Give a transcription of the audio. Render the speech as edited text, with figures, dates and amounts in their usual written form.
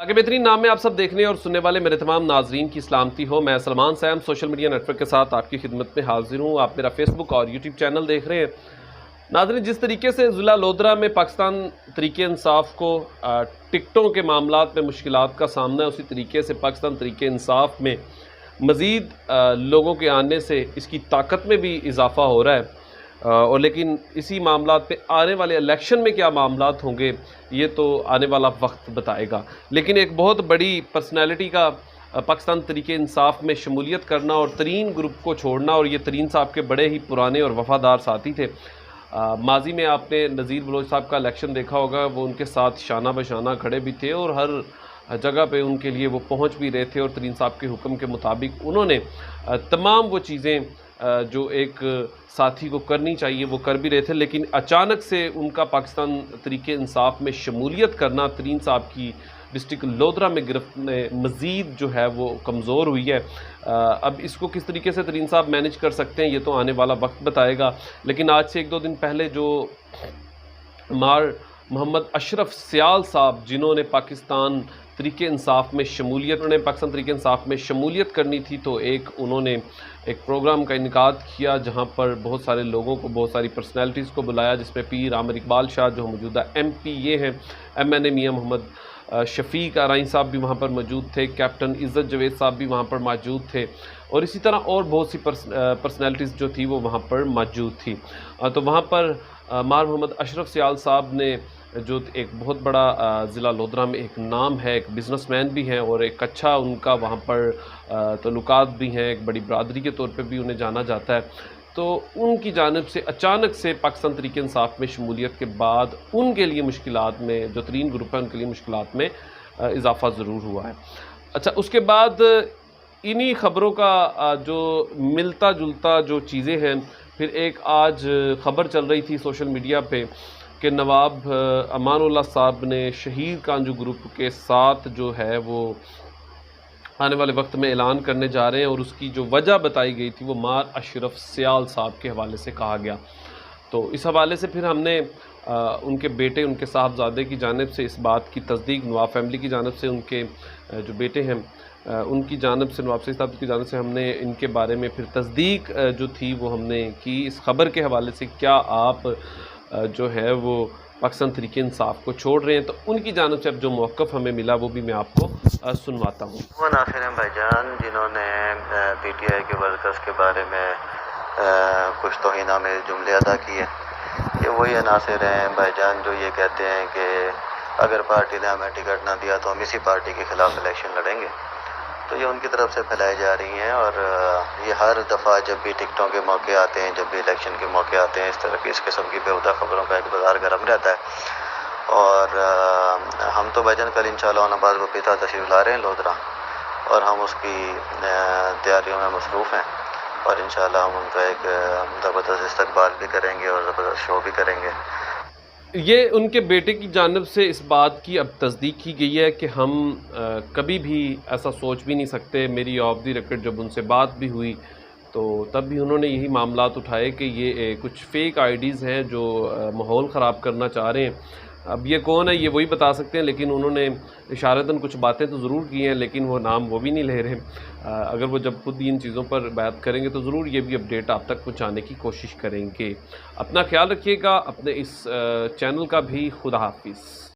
आगे बेहतरीन नाम में आप सब देखने और सुनने वाले मेरे तमाम नाजरीन की सलामती हो। मैं Salman Sam social media network के साथ आपकी खिदमत में हाजिर हूँ। आप मेरा फेसबुक और यूट्यूब चैनल देख रहे हैं। नाजरीन, जिस तरीके से ज़िला लोधरा में पाकिस्तान तरीके इंसाफ को टिकटों के मामलात में मुश्किलात का सामना है, उसी तरीके से पाकिस्तान तरीके इंसाफ में मज़ीद लोगों के आने से इसकी ताकत में भी इजाफ़ा हो रहा है। और लेकिन इसी मामलात पे आने वाले इलेक्शन में क्या मामलात होंगे ये तो आने वाला वक्त बताएगा। लेकिन एक बहुत बड़ी पर्सनैलिटी का पाकिस्तान तरीके इंसाफ में शमूलियत करना और तरीन ग्रुप को छोड़ना, और ये तरीन साहब के बड़े ही पुराने और वफ़ादार साथी थे। माजी में आपने नज़ीर बलोच साहब का इलेक्शन देखा होगा, वो उनके साथ शाना बशाना खड़े भी थे और हर जगह पे उनके लिए वो पहुंच भी रहे थे, और तरीन साहब के हुक्म के मुताबिक उन्होंने तमाम वो चीज़ें जो एक साथी को करनी चाहिए वो कर भी रहे थे। लेकिन अचानक से उनका पाकिस्तान तरीके इंसाफ में शमूलियत करना तरीन साहब की डिस्ट्रिक्ट लोधरा में गिरफ्त में मज़ीद जो है वो कमज़ोर हुई है। अब इसको किस तरीके से तरीन साहब मैनेज कर सकते हैं ये तो आने वाला वक्त बताएगा। लेकिन आज से 1-2 दिन पहले जो मार मोहम्मद अशरफ सियाल साहब, जिन्होंने पाकिस्तान तरीके इंसाफ में शमूलियत करनी थी, तो उन्होंने एक प्रोग्राम का इनकाद किया जहां पर बहुत सारे लोगों को, बहुत सारी पर्सनैलिटीज़ को बुलाया, जिसमें पीर आमिर इकबाल शाह जो मौजूदा MPA हैं, MNA मियाँ मोहम्मद शफीक आराई साहब भी वहाँ पर मौजूद थे, कैप्टन इज़्ज़त जवेद साहब भी वहाँ पर मौजूद थे, और इसी तरह और बहुत सी पर्सनैलिटीज़ जो थी वो वहाँ पर मौजूद थी। तो वहाँ पर मार मोहम्मद अशरफ सियाल साहब ने, जो एक बहुत बड़ा ज़िला लोधरा में एक नाम है, एक बिज़नेसमैन भी हैं और एक अच्छा उनका वहाँ पर तल्लुकात भी हैं, एक बड़ी बरादरी के तौर पे भी उन्हें जाना जाता है, तो उनकी जानिब से अचानक से पाकिस्तान तरीके इंसाफ में शमूलियत के बाद उनके लिए मुश्किलात में, जो तरीन ग्रुप है उनके लिए मुश्किलात में इजाफ़ा ज़रूर हुआ है। अच्छा, उसके बाद इन्हीं ख़बरों का जो मिलता जुलता जो चीज़ें हैं, फिर एक आज ख़बर चल रही थी सोशल मीडिया पे कि नवाब अमानुल्लाह साहब ने शहीद कांजू ग्रुप के साथ जो है वो आने वाले वक्त में ऐलान करने जा रहे हैं, और उसकी जो वजह बताई गई थी वो मार अशरफ सियाल साहब के हवाले से कहा गया। तो इस हवाले से फिर हमने उनके बेटे, उनके साहबजादे की जानिब से इस बात की तस्दीक, नवाब फैमिली की जानिब से, उनके जो बेटे हैं उनकी जानिब से, नवाब सईद साहब की जानिब से हमने इनके बारे में फिर तस्दीक जो थी वो हमने की इस ख़बर के हवाले से। क्या आप जो है वो पाकिस्तान तरीके इंसाफ को छोड़ रहे हैं? तो उनकी जानिब से अब जो मौक़िफ़ हमें मिला वो भी मैं आपको सुनवाता हूँ। वो नासिर हैं भाईजान, जिन्होंने PTI के वर्कर्स के बारे में कुछ तौहीनामेज़ जुमले अदा किए, ये वही अनासिर हैं भाईजान जो ये कहते हैं कि अगर पार्टी ने हमें टिकट ना दिया तो हम इसी पार्टी के ख़िलाफ़ इलेक्शन लड़ेंगे। तो ये उनकी तरफ से फैलाई जा रही हैं, और ये हर दफ़ा जब भी टिकटों के मौके आते हैं, जब भी इलेक्शन के मौके आते हैं, इस तरह की इस किस्म की बेहुदा ख़बरों का एक बाज़ार गर्म रहता है। और हम तो भाईजान कल इंशाअल्लाह नवाज़ वपीता तशरीफ़ ला रहे हैं लोधरा, और हम उसकी तैयारियों में मसरूफ़ हैं, और इंशाअल्लाह हम उनका एक ज़बरदस्त इस्तकबाल भी करेंगे और ज़बरदस्त शो भी करेंगे। ये उनके बेटे की जानिब से इस बात की अब तस्दीक की गई है कि हम कभी भी ऐसा सोच भी नहीं सकते। मेरी ऑफ द रिकॉर्ड जब उनसे बात भी हुई तो तब भी उन्होंने यही मामलात उठाए कि ये कुछ फ़ेक आईडीज़ हैं जो माहौल ख़राब करना चाह रहे हैं। अब ये कौन है ये वही बता सकते हैं, लेकिन उन्होंने इशारतन कुछ बातें तो ज़रूर की हैं, लेकिन वो नाम वो भी नहीं ले रहे। अगर वो जब खुद इन चीज़ों पर बात करेंगे तो ज़रूर ये भी अपडेट आप तक पहुंचाने की कोशिश करेंगे। अपना ख्याल रखिएगा, अपने इस चैनल का भी। खुदा हाफिज़।